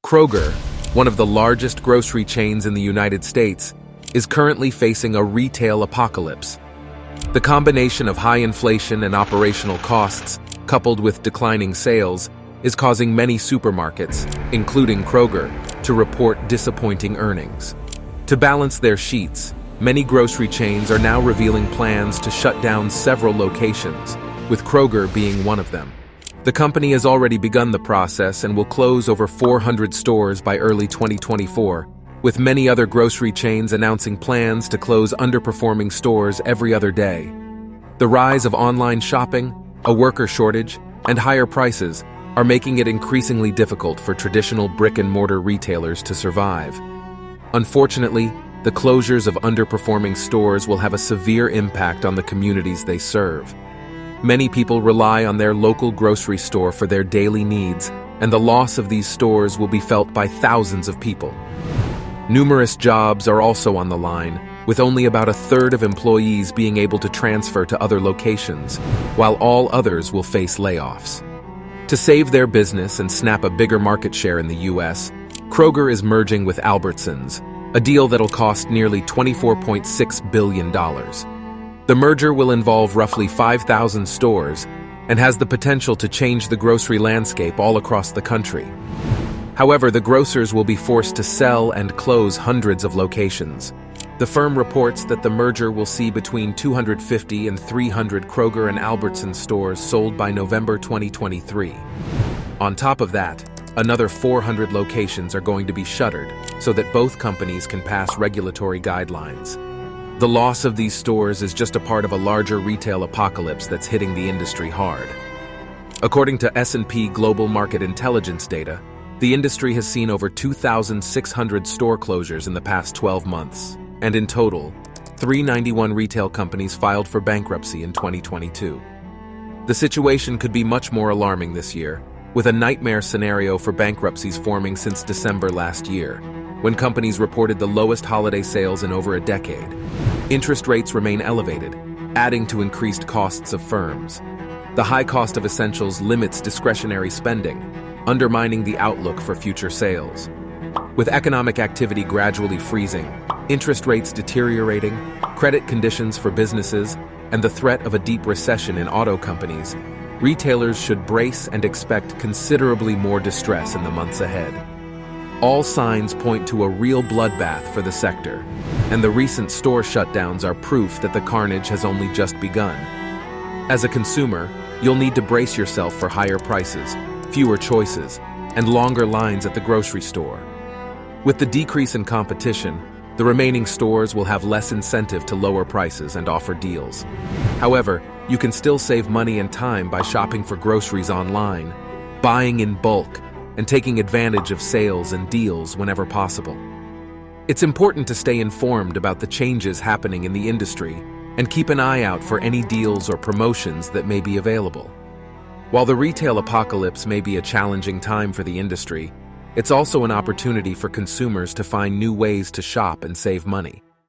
Kroger, one of the largest grocery chains in the United States, is currently facing a retail apocalypse. The combination of high inflation and operational costs, coupled with declining sales, is causing many supermarkets, including Kroger, to report disappointing earnings. To balance their sheets, many grocery chains are now revealing plans to shut down several locations, with Kroger being one of them. The company has already begun the process and will close over 400 stores by early 2024, with many other grocery chains announcing plans to close underperforming stores every other day. The rise of online shopping, a worker shortage, and higher prices are making it increasingly difficult for traditional brick-and-mortar retailers to survive. Unfortunately, the closures of underperforming stores will have a severe impact on the communities they serve. Many people rely on their local grocery store for their daily needs, and the loss of these stores will be felt by thousands of people. Numerous jobs are also on the line, with only about a third of employees being able to transfer to other locations, while all others will face layoffs. To save their business and snap a bigger market share in the U.S., Kroger is merging with Albertsons, a deal that'll cost nearly $24.6 billion. The merger will involve roughly 5,000 stores and has the potential to change the grocery landscape all across the country. However, the grocers will be forced to sell and close hundreds of locations. The firm reports that the merger will see between 250 and 300 Kroger and Albertsons stores sold by November 2023. On top of that, another 400 locations are going to be shuttered so that both companies can pass regulatory guidelines. The loss of these stores is just a part of a larger retail apocalypse that's hitting the industry hard. According to S&P Global Market Intelligence data, the industry has seen over 2,600 store closures in the past 12 months, and in total, 391 retail companies filed for bankruptcy in 2022. The situation could be much more alarming this year, with a nightmare scenario for bankruptcies forming since December last year, when companies reported the lowest holiday sales in over a decade. Interest rates remain elevated, adding to increased costs of firms. The high cost of essentials limits discretionary spending, undermining the outlook for future sales. With economic activity gradually freezing, interest rates deteriorating, credit conditions for businesses, and the threat of a deep recession in auto companies, retailers should brace and expect considerably more distress in the months ahead. All signs point to a real bloodbath for the sector, and the recent store shutdowns are proof that the carnage has only just begun. As a consumer, you'll need to brace yourself for higher prices, fewer choices, and longer lines at the grocery store. With the decrease in competition, the remaining stores will have less incentive to lower prices and offer deals. However, you can still save money and time by shopping for groceries online, buying in bulk, and taking advantage of sales and deals whenever possible. It's important to stay informed about the changes happening in the industry and keep an eye out for any deals or promotions that may be available. While the retail apocalypse may be a challenging time for the industry, it's also an opportunity for consumers to find new ways to shop and save money.